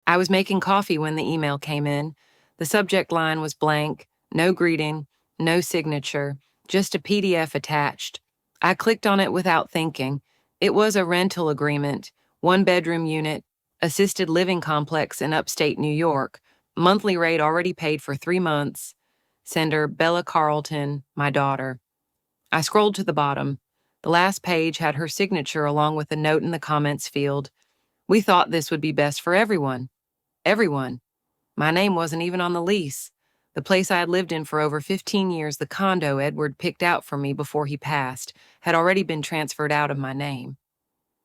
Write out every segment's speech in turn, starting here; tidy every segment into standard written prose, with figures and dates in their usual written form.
I was making coffee when the email came in. The subject line was blank, no greeting, no signature, just a PDF attached. I clicked on it without thinking. It was a rental agreement, 1-bedroom unit, assisted living complex in upstate New York, monthly rate already paid for 3 months. Sender Bella Carlton, my daughter. I scrolled to the bottom. The last page had her signature along with a note in the comments field. We thought this would be best for everyone. Everyone. My name wasn't even on the lease. The place I had lived in for over 15 years, the condo Edward picked out for me before he passed, had already been transferred out of my name.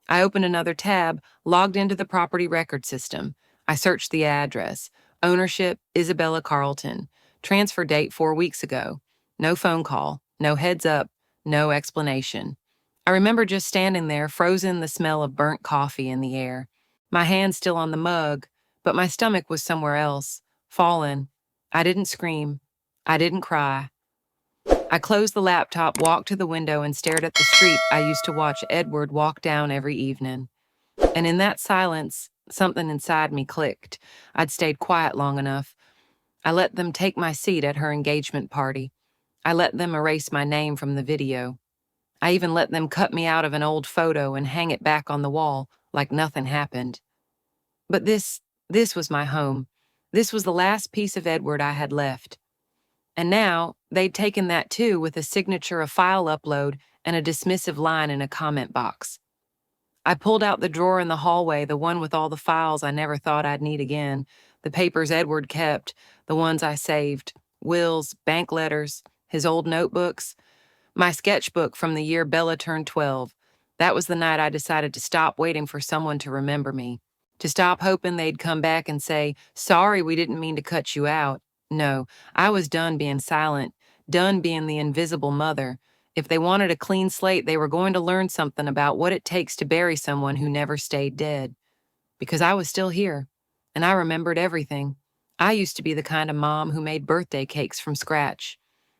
I opened another tab, logged into the property record system. I searched the address. Ownership, Isabella Carlton. Transfer date 4 weeks ago. No phone call, no heads up, no explanation. I remember just standing there, frozen, the smell of burnt coffee in the air. My hand still on the mug, but my stomach was somewhere else, fallen. I didn't scream. I didn't cry. I closed the laptop, walked to the window, and stared at the street I used to watch Edward walk down every evening. And in that silence, something inside me clicked. I'd stayed quiet long enough. I let them take my seat at her engagement party. I let them erase my name from the video. I even let them cut me out of an old photo and hang it back on the wall like nothing happened. But this was my home. This was the last piece of Edward I had left. And now, they'd taken that too with a signature, a file upload, and a dismissive line in a comment box. I pulled out the drawer in the hallway, the one with all the files I never thought I'd need again, the papers Edward kept, the ones I saved, wills, bank letters, his old notebooks, my sketchbook from the year Bella turned 12. That was the night I decided to stop waiting for someone to remember me, to stop hoping they'd come back and say, "Sorry, we didn't mean to cut you out." No, I was done being silent, done being the invisible mother. If they wanted a clean slate, they were going to learn something about what it takes to bury someone who never stayed dead. Because I was still here, and I remembered everything. I used to be the kind of mom who made birthday cakes from scratch.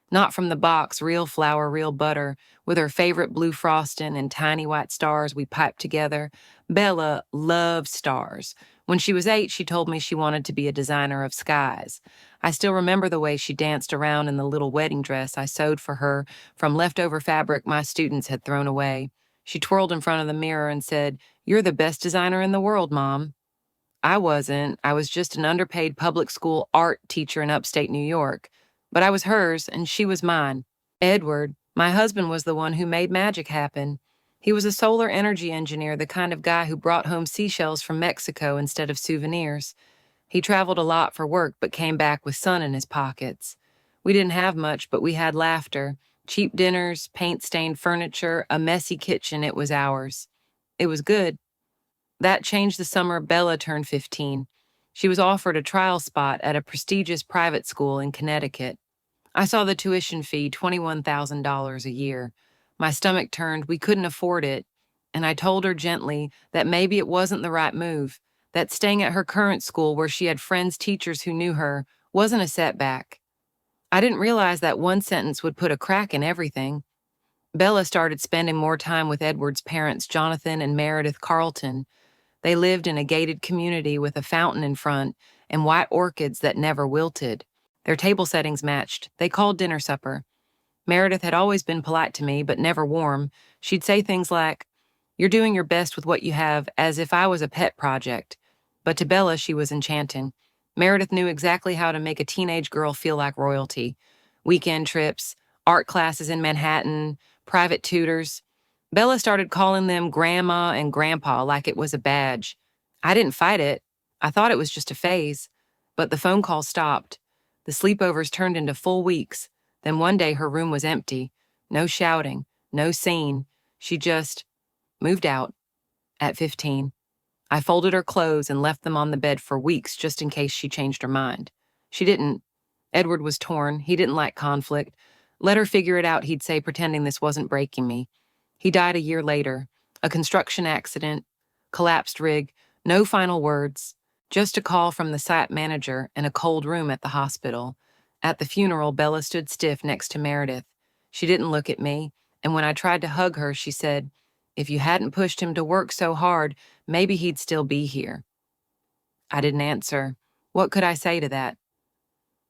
Not from the box, real flour, real butter, with her favorite blue frosting and tiny white stars we piped together. Bella loved stars. When she was 8, she told me she wanted to be a designer of skies. I still remember the way she danced around in the little wedding dress I sewed for her from leftover fabric my students had thrown away. She twirled in front of the mirror and said, "You're the best designer in the world, Mom." I wasn't. I was just an underpaid public school art teacher in upstate New York. But I was hers, and she was mine. Edward, my husband, was the one who made magic happen. He was a solar energy engineer, the kind of guy who brought home seashells from Mexico instead of souvenirs. He traveled a lot for work, but came back with sun in his pockets. We didn't have much, but we had laughter, cheap dinners, paint-stained furniture, a messy kitchen. It was ours. It was good. That changed the summer Bella turned 15. She was offered a trial spot at a prestigious private school in Connecticut. I saw the tuition fee, $21,000 a year. My stomach turned. We couldn't afford it. And I told her gently that maybe it wasn't the right move, that staying at her current school where she had friends, teachers who knew her, wasn't a setback. I didn't realize that one sentence would put a crack in everything. Bella started spending more time with Edward's parents, Jonathan and Meredith Carlton. They lived in a gated community with a fountain in front and white orchids that never wilted. Their table settings matched. They called dinner supper. Meredith had always been polite to me, but never warm. She'd say things like, "You're doing your best with what you have," as if I was a pet project. But to Bella, she was enchanting. Meredith knew exactly how to make a teenage girl feel like royalty. Weekend trips, art classes in Manhattan, private tutors. Bella started calling them Grandma and Grandpa like it was a badge. I didn't fight it. I thought it was just a phase. But the phone calls stopped. The sleepovers turned into full weeks. Then one day her room was empty. No shouting, no scene. She just moved out at 15. I folded her clothes and left them on the bed for weeks just in case she changed her mind. She didn't. Edward was torn. He didn't like conflict. Let her figure it out, he'd say, pretending this wasn't breaking me. He died a year later. A construction accident, collapsed rig, no final words, just a call from the site manager and a cold room at the hospital. At the funeral, Bella stood stiff next to Meredith. She didn't look at me, and when I tried to hug her, she said, "If you hadn't pushed him to work so hard, maybe he'd still be here." I didn't answer. What could I say to that?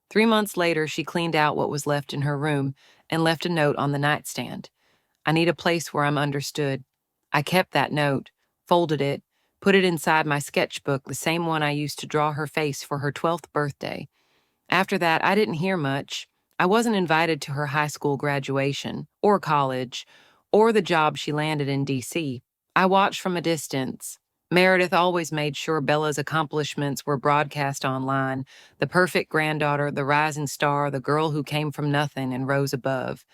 3 months later, she cleaned out what was left in her room and left a note on the nightstand. I need a place where I'm understood. I kept that note, folded it, put it inside my sketchbook, the same one I used to draw her face for her 12th birthday. After that, I didn't hear much. I wasn't invited to her high school graduation, or college, or the job she landed in D.C. I watched from a distance. Meredith always made sure Bella's accomplishments were broadcast online: the perfect granddaughter, the rising star, the girl who came from nothing and rose above.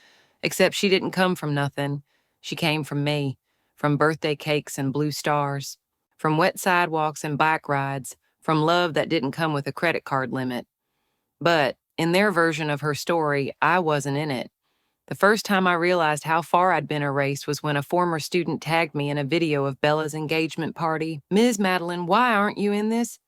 Except she didn't come from nothing. She came from me, from birthday cakes and blue stars, from wet sidewalks and bike rides, from love that didn't come with a credit card limit. But in their version of her story, I wasn't in it. The first time I realized how far I'd been erased was when a former student tagged me in a video of Bella's engagement party. "Ms. Madeline, why aren't you in this?"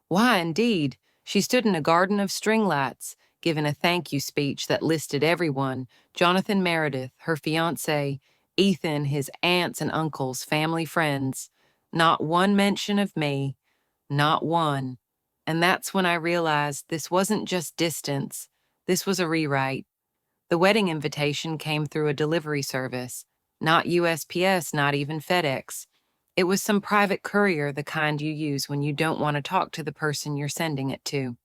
Why, indeed. She stood in a garden of string lights, giving a thank you speech that listed everyone: Jonathan Meredith, her fiancé, Ethan, his aunts and uncles, family, friends. Not one mention of me. Not one. And that's when I realized this wasn't just distance. This was a rewrite. The wedding invitation came through a delivery service, not USPS, not even FedEx. It was some private courier, the kind you use when you don't want to talk to the person you're sending it to.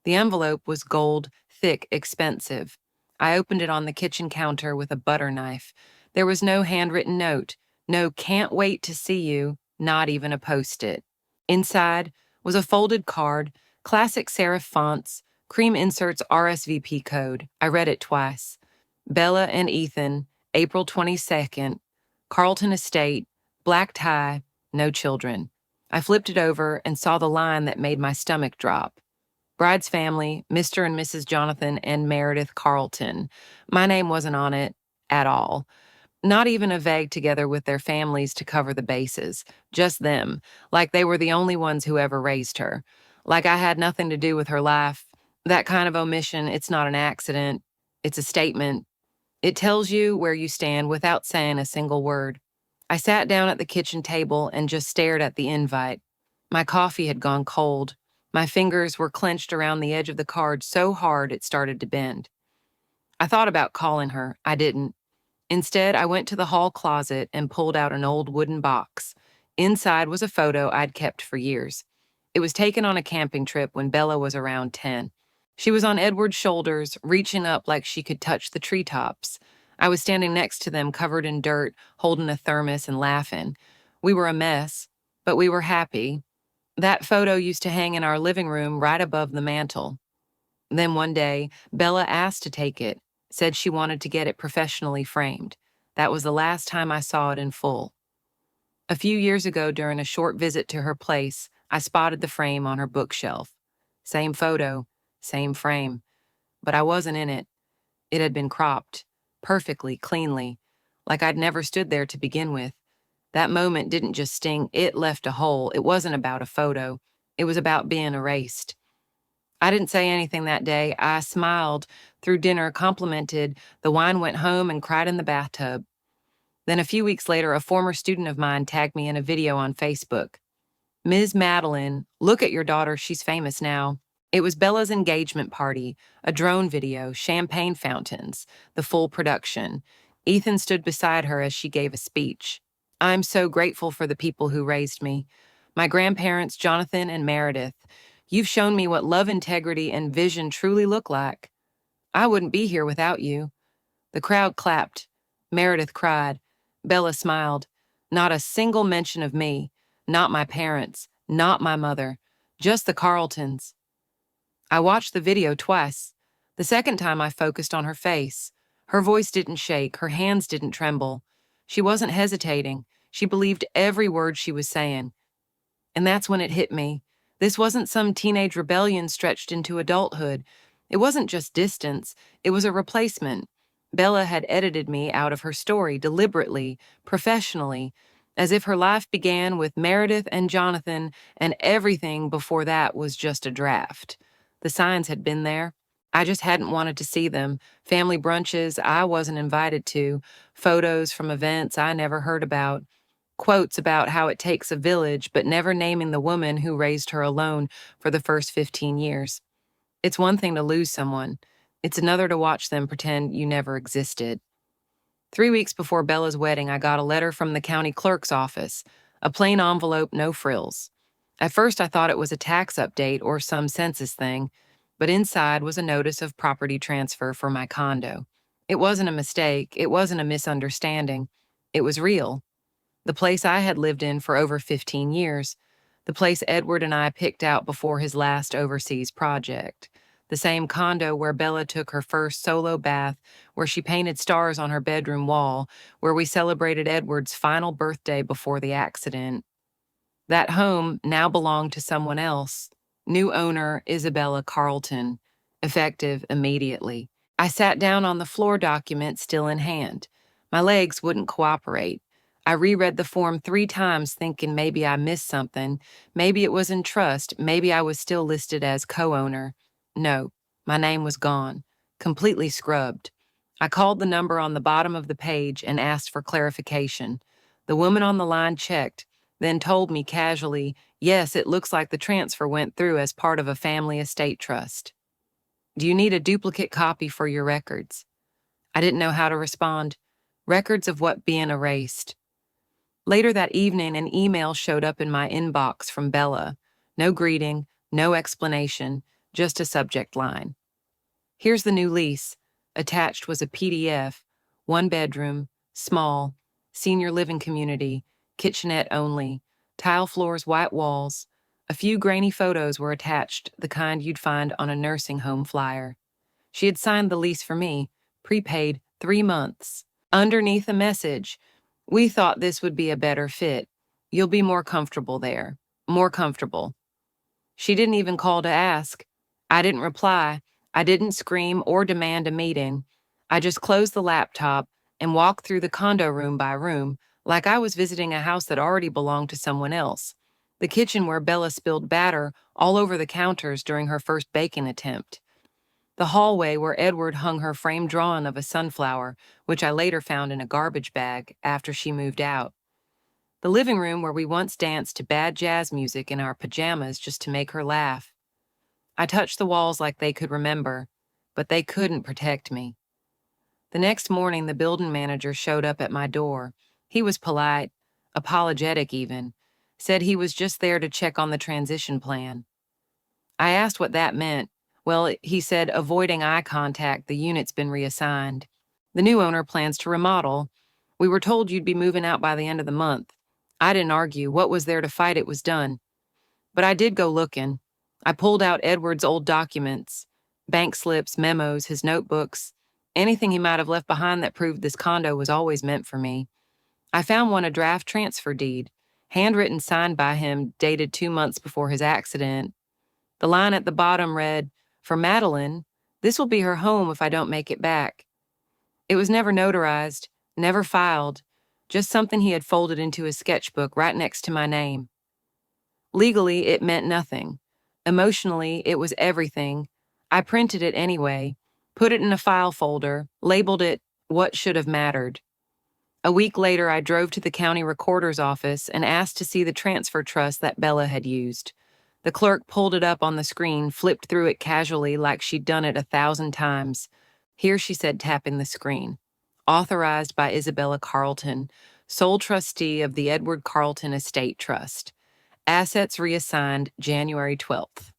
The envelope was gold, thick, expensive. I opened it on the kitchen counter with a butter knife. There was no handwritten note, no "can't wait to see you," not even a post-it. Inside was a folded card, classic serif fonts, cream inserts RSVP code. I read it twice. Bella and Ethan, April 22nd, Carlton Estate, black tie, no children. I flipped it over and saw the line that made my stomach drop. Bride's family, Mr. and Mrs. Jonathan and Meredith Carlton. My name wasn't on it at all. Not even a vague together with their families to cover the bases. Just them, like they were the only ones who ever raised her. Like I had nothing to do with her life. That kind of omission, it's not an accident. It's a statement. It tells you where you stand without saying a single word. I sat down at the kitchen table and just stared at the invite. My coffee had gone cold. My fingers were clenched around the edge of the card so hard it started to bend. I thought about calling her. I didn't. Instead, I went to the hall closet and pulled out an old wooden box. Inside was a photo I'd kept for years. It was taken on a camping trip when Bella was around 10. She was on Edward's shoulders, reaching up like she could touch the treetops. I was standing next to them, covered in dirt, holding a thermos and laughing. We were a mess, but we were happy. That photo used to hang in our living room right above the mantel. Then one day, Bella asked to take it, said she wanted to get it professionally framed. That was the last time I saw it in full. A few years ago, during a short visit to her place, I spotted the frame on her bookshelf. Same photo, same frame. But I wasn't in it. It had been cropped, perfectly, cleanly, like I'd never stood there to begin with. That moment didn't just sting, it left a hole. It wasn't about a photo. It was about being erased. I didn't say anything that day. I smiled through dinner, complimented. The wine went home and cried in the bathtub. Then a few weeks later, a former student of mine tagged me in a video on Facebook. "Ms. Madeline, look at your daughter. She's famous now." It was Bella's engagement party, a drone video, champagne fountains, the full production. Ethan stood beside her as she gave a speech. "I'm so grateful for the people who raised me. My grandparents, Jonathan and Meredith. You've shown me what love, integrity, and vision truly look like. I wouldn't be here without you." The crowd clapped. Meredith cried. Bella smiled. Not a single mention of me. Not my parents. Not my mother. Just the Carltons. I watched the video twice. The second time I focused on her face. Her voice didn't shake. Her hands didn't tremble. She wasn't hesitating. She believed every word she was saying. And that's when it hit me. This wasn't some teenage rebellion stretched into adulthood. It wasn't just distance. It was a replacement. Bella had edited me out of her story deliberately, professionally, as if her life began with Meredith and Jonathan, and everything before that was just a draft. The signs had been there. I just hadn't wanted to see them. Family brunches I wasn't invited to, photos from events I never heard about. Quotes about how it takes a village, but never naming the woman who raised her alone for the first 15 years. It's one thing to lose someone, it's another to watch them pretend you never existed. 3 weeks before Bella's wedding, I got a letter from the county clerk's office, a plain envelope, no frills. At first, I thought it was a tax update or some census thing, but inside was a notice of property transfer for my condo. It wasn't a mistake, it wasn't a misunderstanding. It was real. The place I had lived in for over 15 years, the place Edward and I picked out before his last overseas project, the same condo where Bella took her first solo bath, where she painted stars on her bedroom wall, where we celebrated Edward's final birthday before the accident. That home now belonged to someone else. New owner, Isabella Carlton, effective immediately. I sat down on the floor document still in hand. My legs wouldn't cooperate. I reread the form 3 times thinking maybe I missed something, maybe it was in trust, maybe I was still listed as co-owner. No, my name was gone, completely scrubbed. I called the number on the bottom of the page and asked for clarification. The woman on the line checked, then told me casually, yes, it looks like the transfer went through as part of a family estate trust. Do you need a duplicate copy for your records? I didn't know how to respond. Records of what being erased. Later that evening, an email showed up in my inbox from Bella. No greeting, no explanation, just a subject line. Here's the new lease. Attached was a PDF, 1 bedroom, small, senior living community, kitchenette only, tile floors, white walls. A few grainy photos were attached, the kind you'd find on a nursing home flyer. She had signed the lease for me, prepaid 3 months. Underneath a message, we thought this would be a better fit. You'll be more comfortable there. More comfortable. She didn't even call to ask. I didn't reply. I didn't scream or demand a meeting. I just closed the laptop and walked through the condo room by room, like I was visiting a house that already belonged to someone else. The kitchen where Bella spilled batter all over the counters during her first baking attempt. The hallway where Edward hung her framed drawing of a sunflower, which I later found in a garbage bag after she moved out. The living room where we once danced to bad jazz music in our pajamas just to make her laugh. I touched the walls like they could remember, but they couldn't protect me. The next morning, the building manager showed up at my door. He was polite, apologetic even, said he was just there to check on the transition plan. I asked what that meant. Well, he said, avoiding eye contact, the unit's been reassigned. The new owner plans to remodel. We were told you'd be moving out by the end of the month. I didn't argue. What was there to fight? It was done. But I did go looking. I pulled out Edward's old documents, bank slips, memos, his notebooks, anything he might have left behind that proved this condo was always meant for me. I found a draft transfer deed, handwritten signed by him, dated 2 months before his accident. The line at the bottom read, "For Madeline, this will be her home if I don't make it back." It was never notarized, never filed, just something he had folded into his sketchbook right next to my name. Legally, it meant nothing. Emotionally, it was everything. I printed it anyway, put it in a file folder, labeled it "What Should Have Mattered." A week later, I drove to the county recorder's office and asked to see the transfer trust that Bella had used. The clerk pulled it up on the screen, flipped through it casually like she'd done it 1,000 times. Here, she said, tapping the screen. Authorized by Isabella Carlton, sole trustee of the Edward Carlton Estate Trust. Assets reassigned January 12th.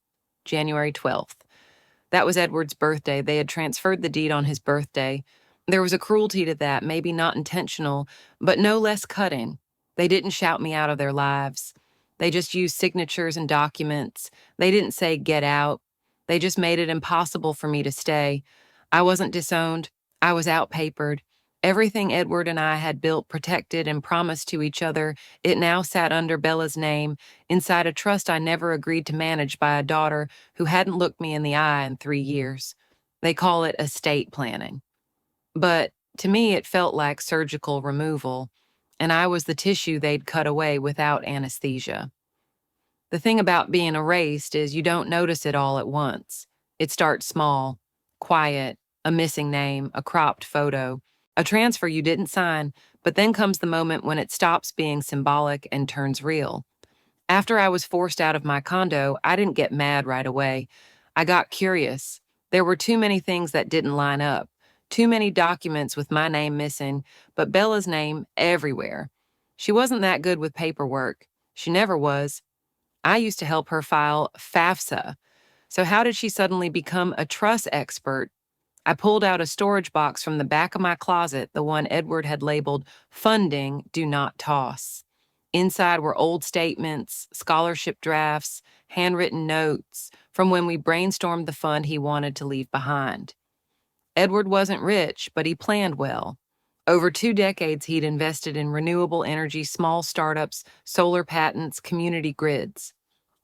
January 12th. That was Edward's birthday. They had transferred the deed on his birthday. There was a cruelty to that, maybe not intentional, but no less cutting. They didn't shout me out of their lives. They just used signatures and documents. They didn't say, "Get out." They just made it impossible for me to stay. I wasn't disowned. I was outpapered. Everything Edward and I had built, protected, and promised to each other, it now sat under Bella's name, inside a trust I never agreed to manage by a daughter who hadn't looked me in the eye in 3 years. They call it estate planning. But to me, it felt like surgical removal, and I was the tissue they'd cut away without anesthesia. The thing about being erased is you don't notice it all at once. It starts small, quiet, a missing name, a cropped photo, a transfer you didn't sign, But then comes the moment when it stops being symbolic and turns real. After I was forced out of my condo, I didn't get mad right away. I got curious. There were too many things that didn't line up, too many documents with my name missing, but Bella's name everywhere. She wasn't that good with paperwork. She never was. I used to help her file FAFSA. So how did she suddenly become a trust expert? I pulled out a storage box from the back of my closet, the one Edward had labeled Funding Do Not Toss. Inside were old statements, scholarship drafts, handwritten notes from when we brainstormed the fund he wanted to leave behind. Edward wasn't rich, but he planned well. Over 2 decades, he'd invested in renewable energy, small startups, solar patents, community grids.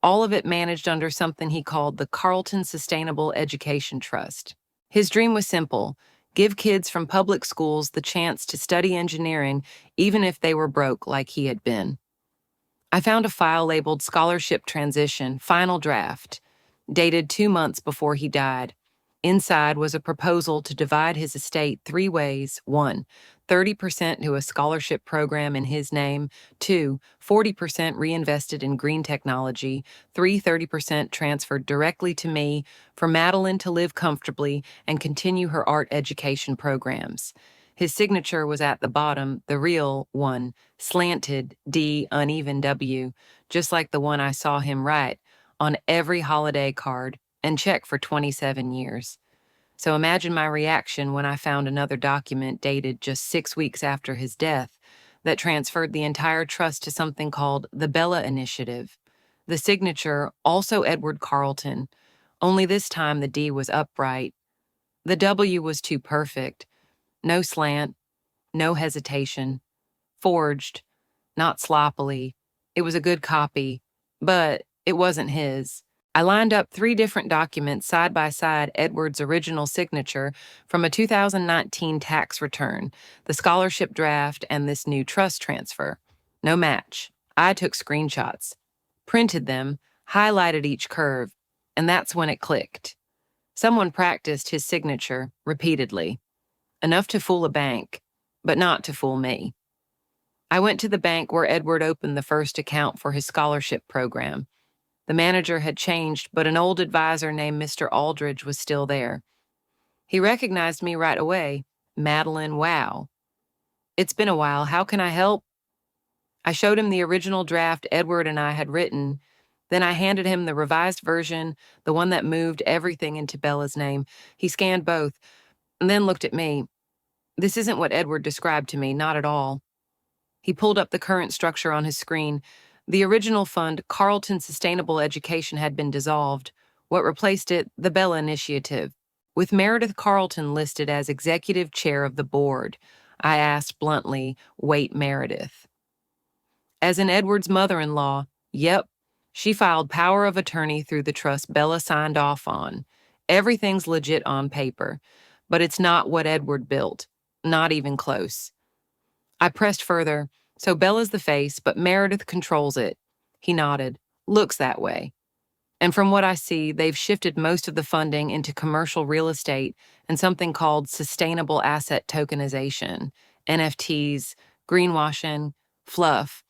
All of it managed under something he called the Carleton Sustainable Education Trust. His dream was simple: give kids from public schools the chance to study engineering even if they were broke like he had been. I found a file labeled Scholarship Transition, Final Draft, dated 2 months before he died. Inside was a proposal to divide his estate 3 ways. 1, 30% to a scholarship program in his name. 2, 40% reinvested in green technology. 3, 30% transferred directly to me for Madeline to live comfortably and continue her art education programs. His signature was at the bottom, the real one, slanted D, uneven W, just like the one I saw him write on every holiday card and check for 27 years. So imagine my reaction when I found another document dated just 6 weeks after his death that transferred the entire trust to something called the Bella Initiative. The signature, also Edward Carleton, only this time the D was upright. The W was too perfect. No slant, no hesitation. Forged, not sloppily. It was a good copy, but it wasn't his. I lined up 3 different documents side by side: Edward's original signature from a 2019 tax return, the scholarship draft, and this new trust transfer. No match. I took screenshots, printed them, highlighted each curve, and that's when it clicked. Someone practiced his signature repeatedly, enough to fool a bank, but not to fool me. I went to the bank where Edward opened the first account for his scholarship program. The manager had changed, but an old advisor named Mr. Aldridge was still there. He recognized me right away. Madeline Wow. It's been a while. How can I help? I showed him the original draft Edward and I had written. Then I handed him the revised version, the one that moved everything into Bella's name. He scanned both, and then looked at me. This isn't what Edward described to me, not at all. He pulled up the current structure on his screen. The original fund, Carleton Sustainable Education, had been dissolved. What replaced it? The Bella Initiative, with Meredith Carleton listed as executive chair of the board. I asked bluntly, "Wait, Meredith?" As in Edward's mother-in-law, yep, she filed power of attorney through the trust Bella signed off on. Everything's legit on paper, but it's not what Edward built, not even close. I pressed further. So Bella's the face, but Meredith controls it. He nodded. Looks that way. And from what I see, they've shifted most of the funding into commercial real estate and something called sustainable asset tokenization, NFTs, greenwashing, fluff.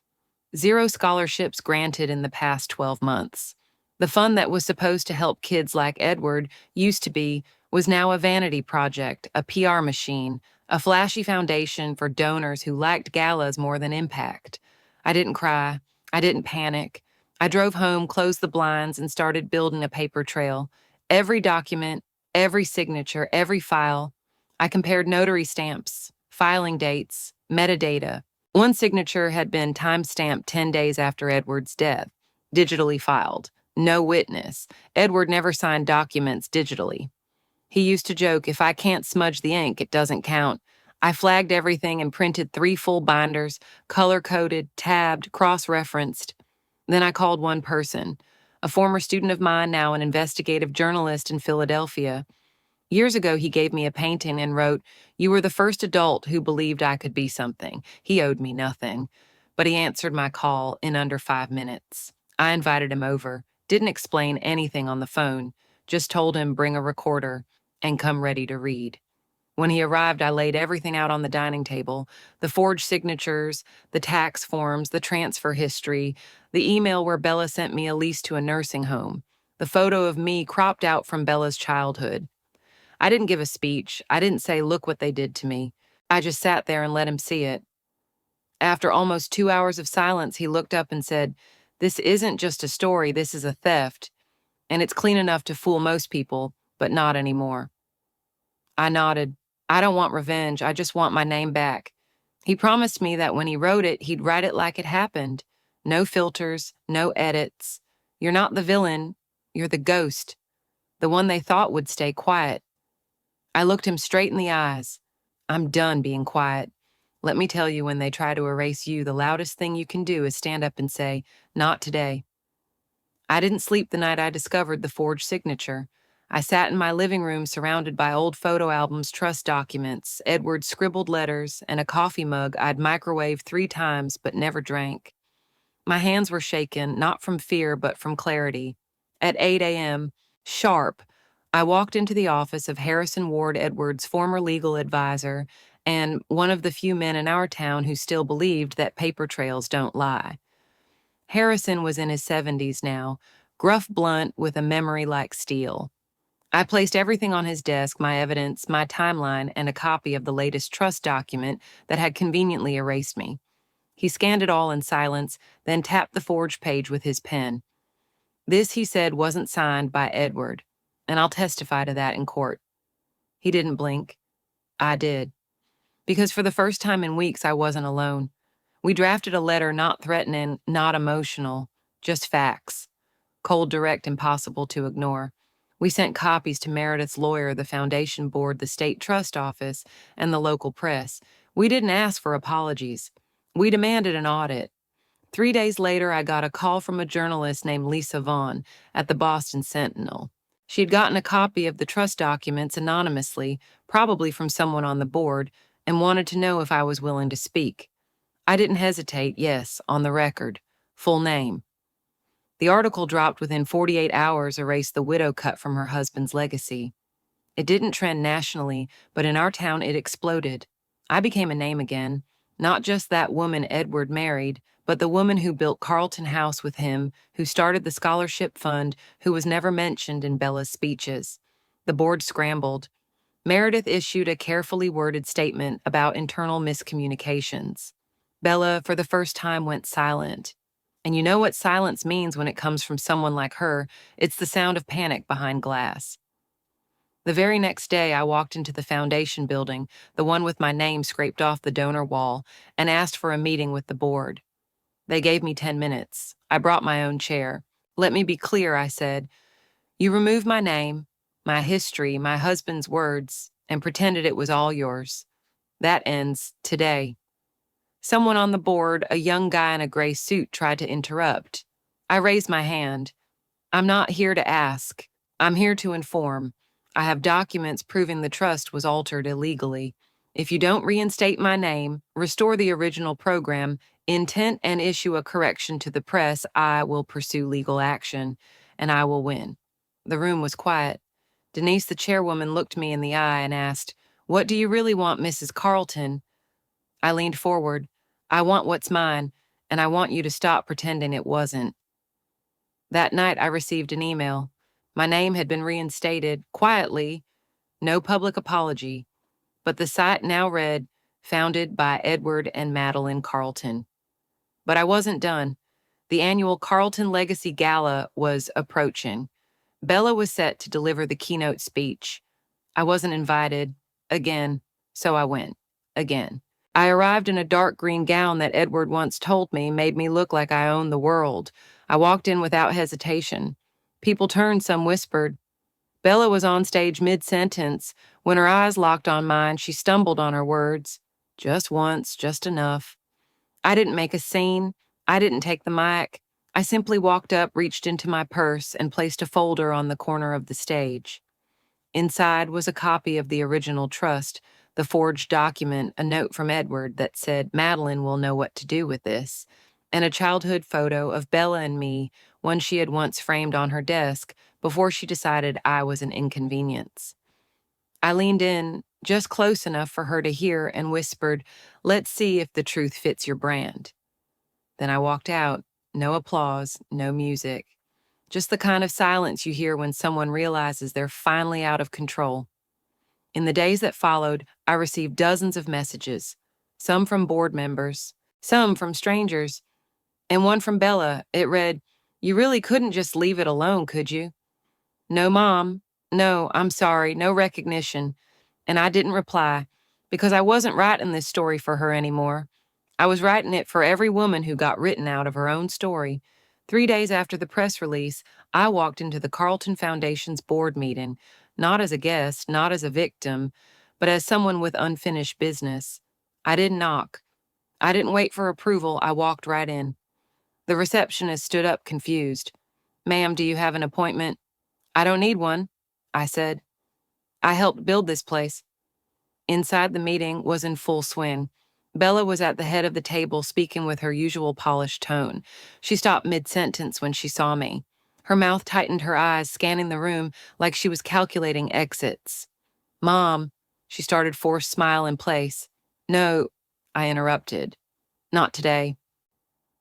0 scholarships granted in the past 12 months. The fund that was supposed to help kids like Edward was now a vanity project, a PR machine, a flashy foundation for donors who lacked galas more than impact. I didn't cry. I didn't panic. I drove home, closed the blinds, and started building a paper trail. Every document, every signature, every file. I compared notary stamps, filing dates, metadata. One signature had been time-stamped 10 days after Edward's death, digitally filed. No witness. Edward never signed documents digitally. He used to joke, if I can't smudge the ink, it doesn't count. I flagged everything and printed 3 full binders, color-coded, tabbed, cross-referenced. Then I called one person, a former student of mine, now an investigative journalist in Philadelphia. Years ago, he gave me a painting and wrote, "You were the first adult who believed I could be something." He owed me nothing, but he answered my call in under 5 minutes. I invited him over, didn't explain anything on the phone, just told him bring a recorder and come ready to read. When he arrived, I laid everything out on the dining table: the forged signatures, the tax forms, the transfer history, the email where Bella sent me a lease to a nursing home, the photo of me cropped out from Bella's childhood. I didn't give a speech. I didn't say, "Look what they did to me." I just sat there and let him see it. After almost 2 hours of silence, he looked up and said, "This isn't just a story, this is a theft, and it's clean enough to fool most people, but not anymore." I nodded. I don't want revenge, I just want my name back. He promised me that when he wrote it, he'd write it like it happened. No filters, no edits. You're not the villain, you're the ghost, the one they thought would stay quiet. I looked him straight in the eyes. I'm done being quiet. Let me tell you, when they try to erase you, the loudest thing you can do is stand up and say, "Not today." I didn't sleep the night I discovered the forged signature. I sat in my living room surrounded by old photo albums, trust documents, Edward's scribbled letters, and a coffee mug I'd microwaved 3 times but never drank. My hands were shaken, not from fear but from clarity. At 8 a.m., sharp, I walked into the office of Harrison Ward Edwards' former legal advisor and one of the few men in our town who still believed that paper trails don't lie. Harrison was in his 70s now, gruff blunt with a memory like steel. I placed everything on his desk: my evidence, my timeline, and a copy of the latest trust document that had conveniently erased me. He scanned it all in silence, then tapped the forged page with his pen. This, he said, wasn't signed by Edward, and I'll testify to that in court. He didn't blink. I did. Because for the first time in weeks, I wasn't alone. We drafted a letter, not threatening, not emotional, just facts. Cold, direct, impossible to ignore. We sent copies to Meredith's lawyer, the foundation board, the state trust office, and the local press. We didn't ask for apologies. We demanded an audit. 3 days later, I got a call from a journalist named Lisa Vaughn at the Boston Sentinel. She'd gotten a copy of the trust documents anonymously, probably from someone on the board, and wanted to know if I was willing to speak. I didn't hesitate. Yes, on the record. Full name. The article dropped within 48 hours, erased the widow cut from her husband's legacy. It didn't trend nationally, but in our town it exploded. I became a name again. Not just that woman Edward married, but the woman who built Carlton House with him, who started the scholarship fund, who was never mentioned in Bella's speeches. The board scrambled. Meredith issued a carefully worded statement about internal miscommunications. Bella, for the first time, went silent. And you know what silence means when it comes from someone like her. It's the sound of panic behind glass. The very next day, I walked into the foundation building, the one with my name scraped off the donor wall, and asked for a meeting with the board. They gave me 10 minutes. I brought my own chair. "Let me be clear," I said. "You removed my name, my history, my husband's words, and pretended it was all yours. That ends today." Someone on the board, a young guy in a gray suit, tried to interrupt. I raised my hand. "I'm not here to ask. I'm here to inform. I have documents proving the trust was altered illegally. If you don't reinstate my name, restore the original program, intent, and issue a correction to the press, I will pursue legal action, and I will win." The room was quiet. Denise, the chairwoman, looked me in the eye and asked, "What do you really want, Mrs. Carlton?" I leaned forward. "I want what's mine, and I want you to stop pretending it wasn't." That night, I received an email. My name had been reinstated, quietly, no public apology, but the site now read, "Founded by Edward and Madeline Carlton." But I wasn't done. The annual Carlton Legacy Gala was approaching. Bella was set to deliver the keynote speech. I wasn't invited, again, so I went, again. I arrived in a dark green gown that Edward once told me made me look like I owned the world. I walked in without hesitation. People turned, some whispered. Bella was on stage mid-sentence. When her eyes locked on mine, she stumbled on her words. Just once, just enough. I didn't make a scene. I didn't take the mic. I simply walked up, reached into my purse, and placed a folder on the corner of the stage. Inside was a copy of the original trust, the forged document, a note from Edward that said, "Madeline will know what to do with this," and a childhood photo of Bella and me, one she had once framed on her desk before she decided I was an inconvenience. I leaned in just close enough for her to hear and whispered, "Let's see if the truth fits your brand." Then I walked out. No applause, no music. Just the kind of silence you hear when someone realizes they're finally out of control. In the days that followed, I received dozens of messages, some from board members, some from strangers, and one from Bella. It read, "You really couldn't just leave it alone, could you?" "No, Mom. No, I'm sorry. No recognition." And I didn't reply because I wasn't writing this story for her anymore. I was writing it for every woman who got written out of her own story. 3 days after the press release, I walked into the Carlton Foundation's board meeting, not as a guest, not as a victim, but as someone with unfinished business. I didn't knock. I didn't wait for approval. I walked right in. The receptionist stood up confused. "Ma'am, do you have an appointment?" "I don't need one," I said. "I helped build this place." Inside, the meeting was in full swing. Bella was at the head of the table speaking with her usual polished tone. She stopped mid-sentence when she saw me. Her mouth tightened, her eyes scanning the room like she was calculating exits. "Mom," she started, forced smile in place. "No," I interrupted. "Not today."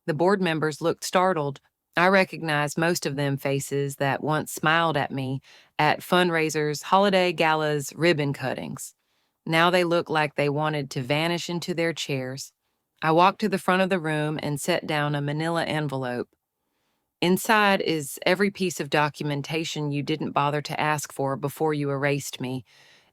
The board members looked startled. I recognized most of them faces that once smiled at me at fundraisers, holiday galas, ribbon cuttings. Now they looked like they wanted to vanish into their chairs. I walked to the front of the room and set down a manila envelope. Inside is every piece of documentation you didn't bother to ask for before you erased me.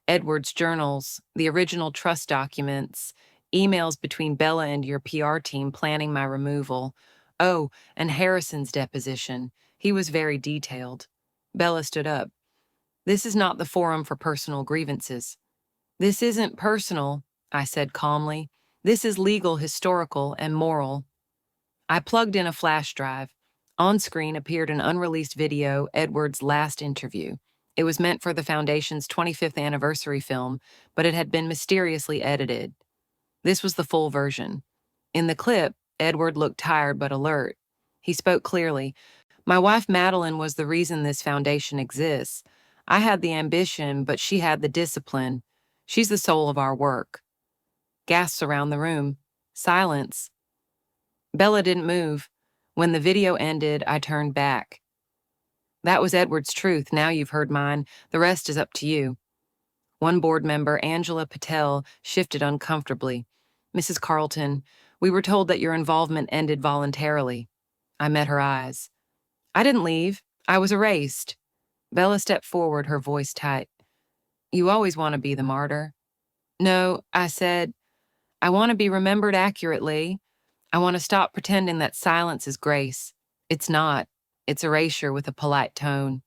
Edward's journals, the original trust documents, emails between Bella and your PR team planning my removal. Oh, and Harrison's deposition. He was very detailed. Bella stood up. "This is not the forum for personal grievances." "This isn't personal," I said calmly. "This is legal, historical, and moral." I plugged in a flash drive. On screen appeared an unreleased video, Edward's last interview. It was meant for the Foundation's 25th anniversary film, but it had been mysteriously edited. This was the full version. In the clip, Edward looked tired but alert. He spoke clearly. "My wife Madeline was the reason this foundation exists. I had the ambition, but she had the discipline. She's the soul of our work." Gasps around the room. Silence. Bella didn't move. When the video ended, I turned back. "That was Edward's truth. Now you've heard mine. The rest is up to you." One board member, Angela Patel, shifted uncomfortably. "Mrs. Carlton, we were told that your involvement ended voluntarily." I met her eyes. "I didn't leave. I was erased." Bella stepped forward, her voice tight. "You always want to be the martyr." "No," I said. "I want to be remembered accurately. I want to stop pretending that silence is grace. It's not. It's erasure with a polite tone."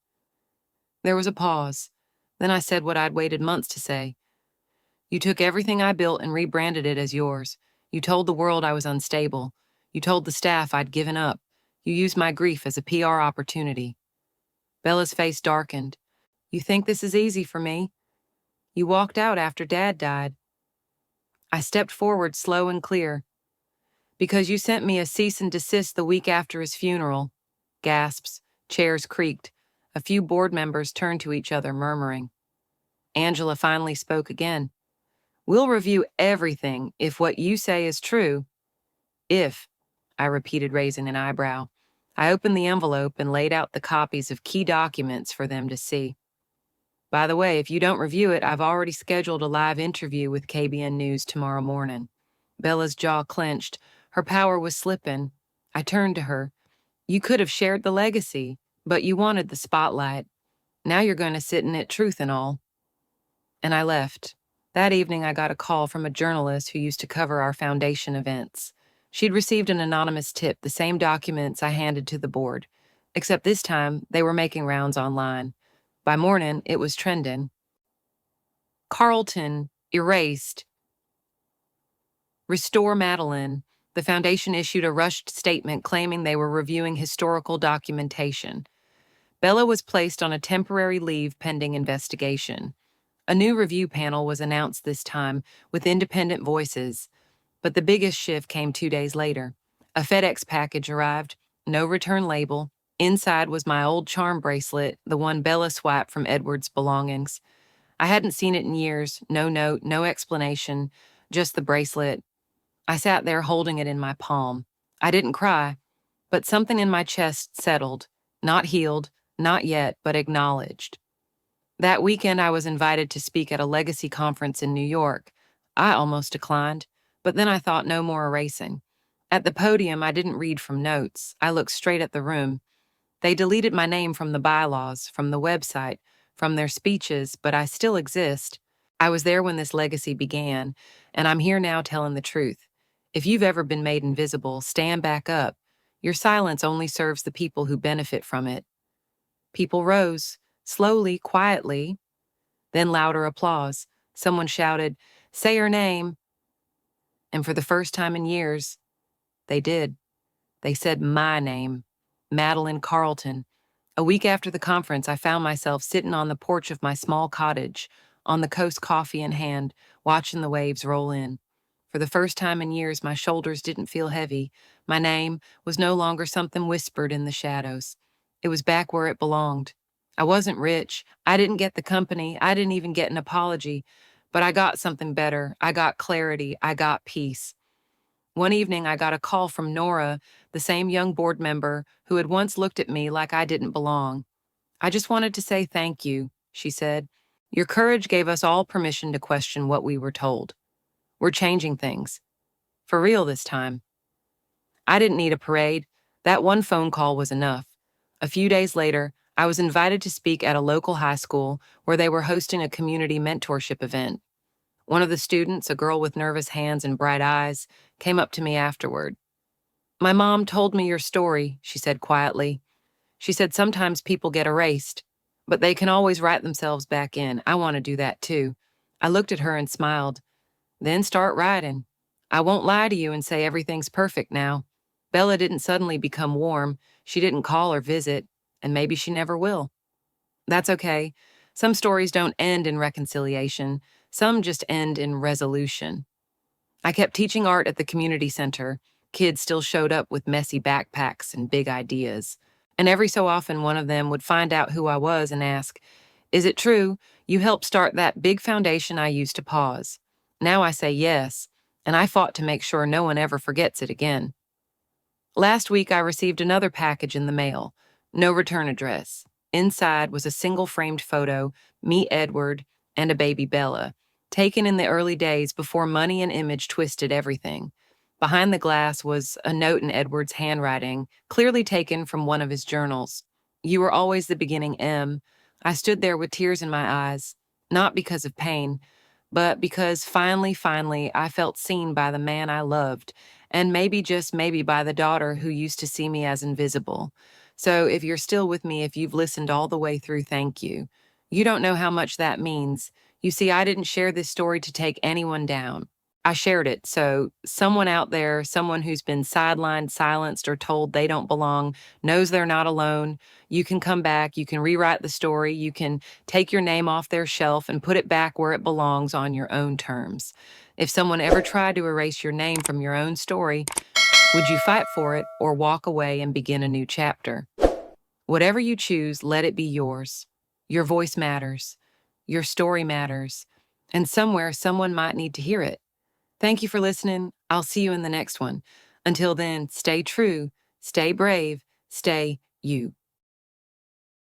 There was a pause. Then I said what I'd waited months to say. "You took everything I built and rebranded it as yours. You told the world I was unstable. You told the staff I'd given up. You used my grief as a PR opportunity." Bella's face darkened. "You think this is easy for me? You walked out after Dad died." I stepped forward, slow and clear. "Because you sent me a cease and desist the week after his funeral." Gasps. Chairs creaked. A few board members turned to each other, murmuring. Angela finally spoke again. "We'll review everything if what you say is true." "If," I repeated, raising an eyebrow. I opened the envelope and laid out the copies of key documents for them to see. "By the way, if you don't review it, I've already scheduled a live interview with KBN News tomorrow morning." Bella's jaw clenched. Her power was slipping. I turned to her. "You could have shared the legacy, but you wanted the spotlight. Now you're going to sit in it, truth and all." And I left. That evening, I got a call from a journalist who used to cover our foundation events. She'd received an anonymous tip, the same documents I handed to the board, except this time they were making rounds online. By morning, it was trending. "Carlton, erased. Restore Madeline." The foundation issued a rushed statement claiming they were reviewing historical documentation. Bella was placed on a temporary leave pending investigation. A new review panel was announced this time, with independent voices. But the biggest shift came 2 days later. A FedEx package arrived, no return label. Inside was my old charm bracelet, the one Bella swiped from Edward's belongings. I hadn't seen it in years, no note, no explanation, just the bracelet. I sat there holding it in my palm. I didn't cry, but something in my chest settled, not healed, not yet, but acknowledged. That weekend, I was invited to speak at a legacy conference in New York. I almost declined, but then I thought no more erasing. At the podium, I didn't read from notes. I looked straight at the room. They deleted my name from the bylaws, from the website, from their speeches, but I still exist. I was there when this legacy began, and I'm here now telling the truth. If you've ever been made invisible, stand back up. Your silence only serves the people who benefit from it. People rose, slowly, quietly, then louder applause. Someone shouted, "Say her name." And for the first time in years, they did. They said my name, Madeline Carlton. A week after the conference, I found myself sitting on the porch of my small cottage, on the coast, coffee in hand, watching the waves roll in. For the first time in years, my shoulders didn't feel heavy. My name was no longer something whispered in the shadows. It was back where it belonged. I wasn't rich. I didn't get the company. I didn't even get an apology. But I got something better. I got clarity. I got peace. One evening, I got a call from Nora, the same young board member who had once looked at me like I didn't belong. "I just wanted to say thank you," she said. "Your courage gave us all permission to question what we were told. We're changing things. For real this time." I didn't need a parade. That one phone call was enough. A few days later, I was invited to speak at a local high school where they were hosting a community mentorship event. One of the students, a girl with nervous hands and bright eyes, came up to me afterward. "My mom told me your story," she said quietly. She said sometimes people get erased, but they can always write themselves back in. I want to do that too. I looked at her and smiled. "Then start writing. I won't lie to you and say everything's perfect now. Bella didn't suddenly become warm. She didn't call or visit, and maybe she never will. That's okay. Some stories don't end in reconciliation. Some just end in resolution." I kept teaching art at the community center. Kids still showed up with messy backpacks and big ideas. And every so often, one of them would find out who I was and ask, "Is it true you helped start that big foundation I used to pause?" Now I say yes, and I fought to make sure no one ever forgets it again. Last week, I received another package in the mail. No return address. Inside was a single framed photo, me, Edward, and a baby Bella, taken in the early days before money and image twisted everything. Behind the glass was a note in Edward's handwriting, clearly taken from one of his journals. "You were always the beginning, M." I stood there with tears in my eyes, not because of pain, but because finally, I felt seen by the man I loved, and maybe, just maybe, by the daughter who used to see me as invisible. So if you're still with me, if you've listened all the way through, thank you. You don't know how much that means. You see, I didn't share this story to take anyone down. I shared it so someone out there, someone who's been sidelined, silenced, or told they don't belong, knows they're not alone. You can come back, you can rewrite the story, you can take your name off their shelf and put it back where it belongs on your own terms. If someone ever tried to erase your name from your own story, would you fight for it or walk away and begin a new chapter? Whatever you choose, let it be yours. Your voice matters. Your story matters. And somewhere, someone might need to hear it. Thank you for listening. I'll see you in the next one. Until then, stay true, stay brave, stay you.